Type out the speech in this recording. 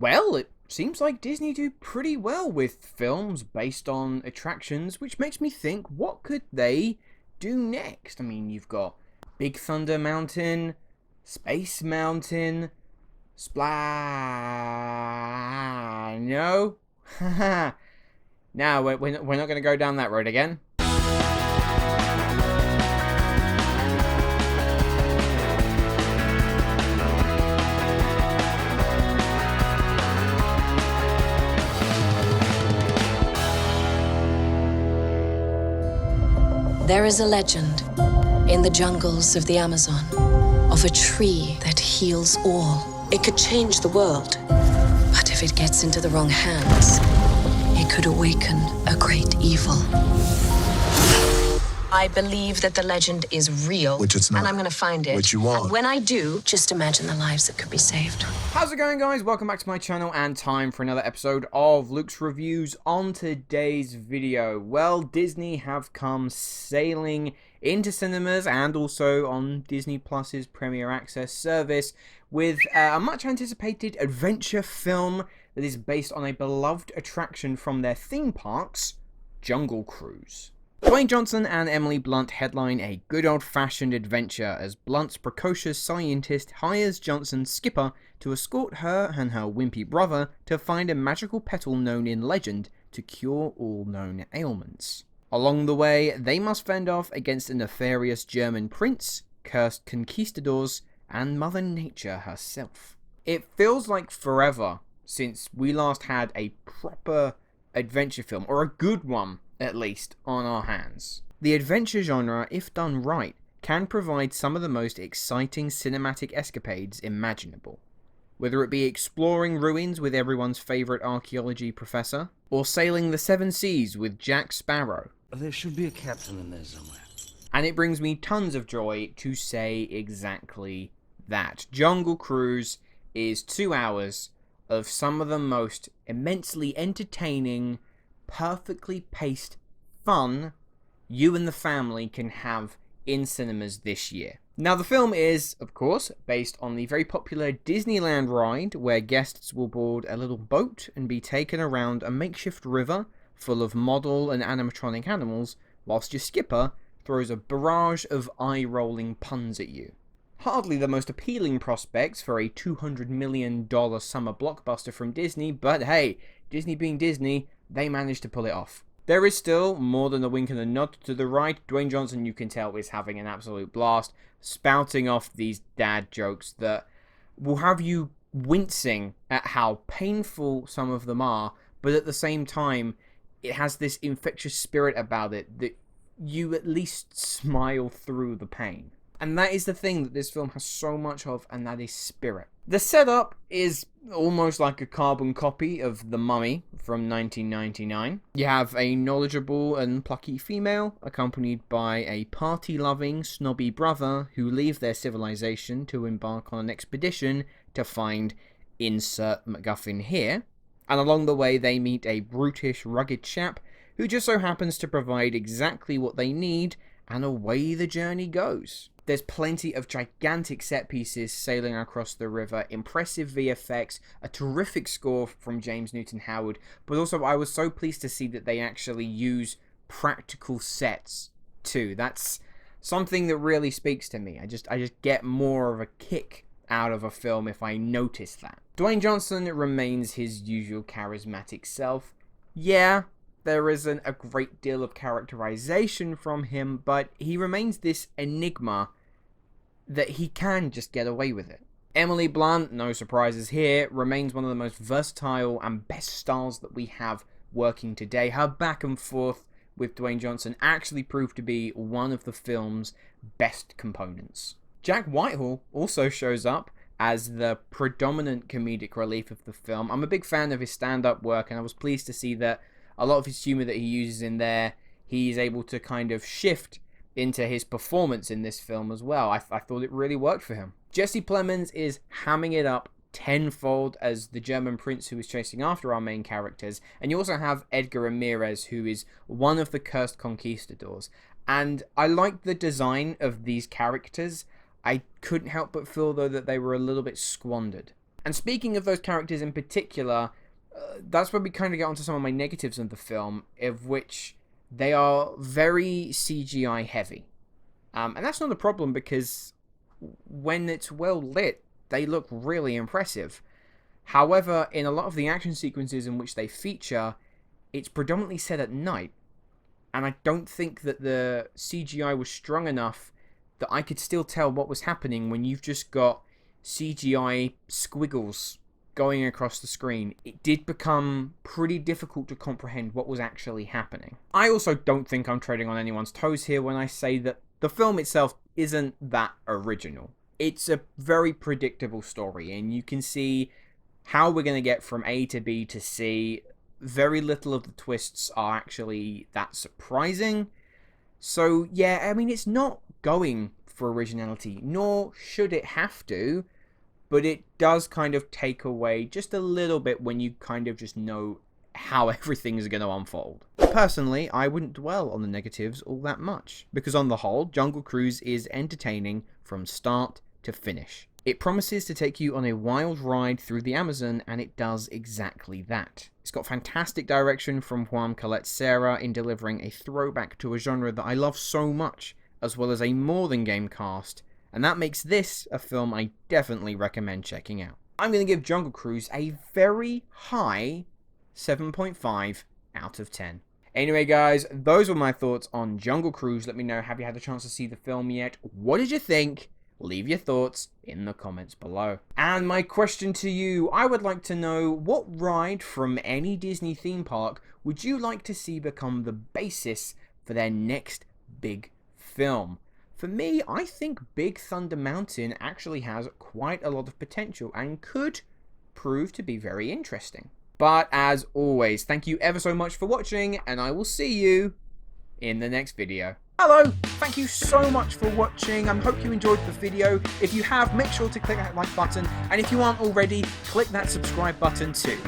Well, it seems like Disney do pretty well with films based on attractions, which makes me think, what could they do next? I mean, you've got Big Thunder Mountain, Space Mountain, Splash. No? Haha. No, we're not going to go down that road again. There is a legend in the jungles of the Amazon of a tree that heals all. It could change the world, but if it gets into the wrong hands, it could awaken a great evil. I believe that the legend is real. Which it's not. And I'm gonna find it. Which you want. And when I do, just imagine the lives that could be saved. How's it going, guys? Welcome back to my channel and time for another episode of Luke's Reviews. On today's video, well, Disney have come sailing into cinemas and also on Disney Plus's Premier Access service with a much anticipated adventure film that is based on a beloved attraction from their theme parks, Jungle Cruise. Dwayne Johnson and Emily Blunt headline a good old-fashioned adventure as Blunt's precocious scientist hires Johnson's skipper to escort her and her wimpy brother to find a magical petal known in legend to cure all known ailments. Along the way, they must fend off against a nefarious German prince, cursed conquistadors, and Mother Nature herself. It feels like forever since we last had a proper adventure film, or a good one at least, on our hands. The adventure genre, if done right, can provide some of the most exciting cinematic escapades imaginable. Whether it be exploring ruins with everyone's favourite archaeology professor, or sailing the seven seas with Jack Sparrow. There should be a captain in there somewhere. And it brings me tons of joy to say exactly that. Jungle Cruise is 2 hours of some of the most immensely entertaining, perfectly paced fun you and the family can have in cinemas this year. Now, the film is, of course, based on the very popular Disneyland ride where guests will board a little boat and be taken around a makeshift river full of model and animatronic animals whilst your skipper throws a barrage of eye-rolling puns at you. Hardly the most appealing prospects for a $200 million summer blockbuster from Disney, but hey, Disney being Disney, they managed to pull it off. There is still more than a wink and a nod to the right. Dwayne Johnson, you can tell, is having an absolute blast, spouting off these dad jokes that will have you wincing at how painful some of them are, but at the same time, it has this infectious spirit about it that you at least smile through the pain. And that is the thing that this film has so much of, and that is spirit. The setup is almost like a carbon copy of The Mummy from 1999. You have a knowledgeable and plucky female, accompanied by a party-loving, snobby brother who leave their civilization to embark on an expedition to find insert MacGuffin here. And along the way they meet a brutish, rugged chap who just so happens to provide exactly what they need, and away the journey goes. There's plenty of gigantic set pieces sailing across the river, impressive VFX, a terrific score from James Newton Howard, but also I was so pleased to see that they actually use practical sets too. That's something that really speaks to me. I just get more of a kick out of a film if I notice that. Dwayne Johnson remains his usual charismatic self. Yeah, there isn't a great deal of characterization from him, but he remains this enigma that he can just get away with it. Emily Blunt, no surprises here, remains one of the most versatile and best stars that we have working today. Her back and forth with Dwayne Johnson actually proved to be one of the film's best components. Jack Whitehall also shows up as the predominant comedic relief of the film. I'm a big fan of his stand-up work, and I was pleased to see that a lot of his humor that he uses in there, he's able to kind of shift into his performance in this film as well. I thought it really worked for him. Jesse Plemons is hamming it up tenfold as the German prince who is chasing after our main characters, and you also have Édgar Ramírez, who is one of the cursed conquistadors. And I like the design of these characters. I couldn't help but feel, though, that they were a little bit squandered. And speaking of those characters in particular, that's where we kind of get onto some of my negatives of the film, of which they are very CGI heavy. And that's not a problem because when it's well lit, they look really impressive. However, in a lot of the action sequences in which they feature, it's predominantly set at night. And I don't think that the CGI was strong enough that I could still tell what was happening when you've just got CGI squiggles going across the screen. It did become pretty difficult to comprehend what was actually happening. I also don't think I'm treading on anyone's toes here when I say that the film itself isn't that original. It's a very predictable story, and you can see how we're going to get from A to B to C. Very little of the twists are actually that surprising. So yeah, I mean, it's not going for originality, nor should it have to, but it does kind of take away just a little bit when you kind of just know how everything is going to unfold. Personally, I wouldn't dwell on the negatives all that much, because on the whole, Jungle Cruise is entertaining from start to finish. It promises to take you on a wild ride through the Amazon, and it does exactly that. It's got fantastic direction from Collet-Serra in delivering a throwback to a genre that I love so much, as well as a more than game cast, and that makes this a film I definitely recommend checking out. I'm going to give Jungle Cruise a very high 7.5 out of 10. Anyway guys, those were my thoughts on Jungle Cruise. Let me know, have you had a chance to see the film yet? What did you think? Leave your thoughts in the comments below. And my question to you, I would like to know, what ride from any Disney theme park would you like to see become the basis for their next big film? For me, I think Big Thunder Mountain actually has quite a lot of potential and could prove to be very interesting. But as always, thank you ever so much for watching, and I will see you in the next video. Hello, thank you so much for watching. I hope you enjoyed the video. If you have, make sure to click that like button, and if you aren't already, click that subscribe button too.